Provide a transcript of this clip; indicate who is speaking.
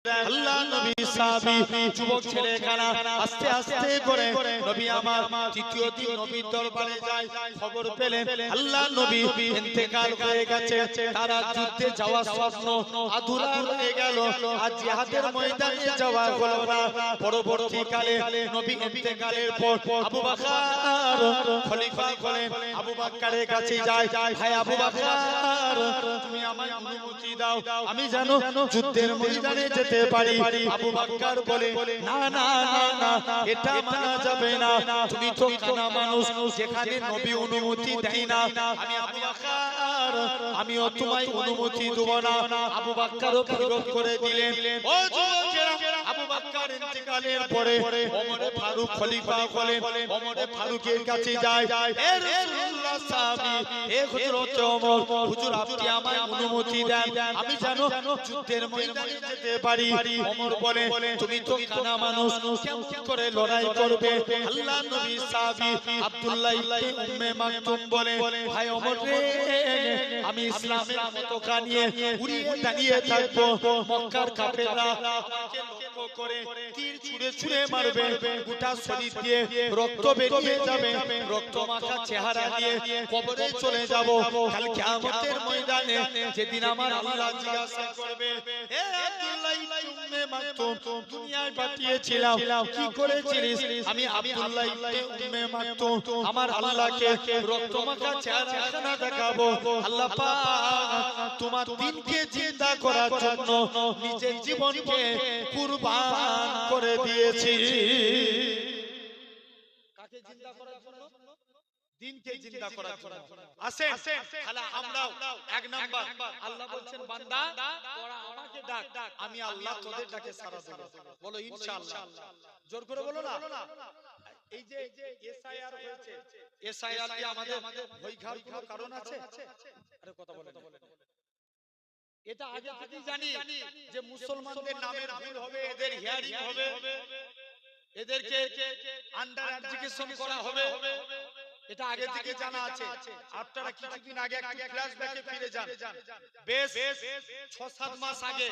Speaker 1: আল্লাহ নবী সাহাবী যুবক ছেলেখানা আস্তে আস্তে করে নবী আমার তৃতীয় দিন নবীর দরবারে যায়। খবর পেলেন আল্লাহ নবী ইন্তেকাল হয়ে গেছে। তারা যুদ্ধে যাওয়ার স্বপ্ন আধুরা রয়ে গেল। আজ জিহাদের ময়দানে যাওয়া হলো না। পরবর্তীকালে নবী ইন্তেকালের পর আবু বকর খলিফা হলেন। আবু বকরের কাছে যায়, ভাই আবু বকর তুমি আমায় অনুমতি দাও, আমি জানো যুদ্ধের ময়দানে যেতে পারি। আবু বকর বলে না না না না, এটা মানা যাবে না, তুমি তো কানা মানুষ, যেখানে নবী অনুমতি দেয় না আমি আবু বকর আমিও তোমায় অনুমতি দেব না। আবু বকরও বিরোধ করে দিলেন। ও যুবকেরা, আবু বকর ইন্তেকালের পরে ওমর ফারুক খলিফা হলেন। ওমর ফারুকের কাছে যায়, এ রাসূলুল্লাহ সাহাবী, এ হযরত ওমর, হুজুর আপনি আমায় অনুমতি দেন, আমি জানো যুদ্ধের ময়দানে যেতে পারি। ওমর বলে তুমি তো কানা মানুষ, কেমন করে লড়াই করবে? আল্লাহ নবী সাহাবী আব্দুল্লাহ ইবনে উম্মে মাকতুম বলে, ভাই ওমর রে, আমি ইসলামের পতাকা নিয়ে উড়িয়ে দাঁড়িয়ে থাকবো, মক্কার কাফেররা আমাকে লক্ষ্য করে তীর ছুঁড়ে ছুঁড়ে মারবে, গোটা শরীর দিয়ে রক্ত বেরিয়ে যাবে, রক্ত মাখা চেহারা দিয়ে কবরে চলে যাব। কাল কিয়ামতের ময়দানে যেদিন আমার আল্লাহ জিজ্ঞাসা করবে, হে আব্দুল্লাহ ইবনে উম্মে মাকতুম, দুনিয়ায় পাঠিয়েছিলাম কি করেছিস? আমি আব্দুল্লাহ ইবনে উম্মে মাকতুম আমার আল্লাহকে রক্ত মাখা চেহারা দেখাবো। আল্লাহ পাক তোমার দ্বীনকে জিন্দা করার জন্য নিজের জীবনকে কুরবান করে দিয়েছি। কাকে জিন্দা করার জন্য? দ্বীনকে জিন্দা করার জন্য। আসেন তাহলে আমরাও এক নাম্বার, আল্লাহ বলছেন বান্দা তোরা আমাকে ডাক, আমি আল্লাহ তোদের ডাকে সাড়া দেব। বলো ইনশাআল্লাহ, জোর করে বলো না। এই যে এসআইআর হয়েছে, এসআইআর কি আমাদের ভয় খাওয়ার কোনো কারণ আছে? আরে কথা বলেন। এটা আগে থেকেই জানি যে মুসলমানদের নামের ভুল হবে, এদের হিয়ারিং হবে, এদেরকে আন্ডার এডুকেশন করা হবে, এটা আগে থেকে জানা আছে। আপনারা কিছুদিন আগে একটু ফ্ল্যাশব্যাকে ফিরে যান, বেশ 6-7 মাস আগে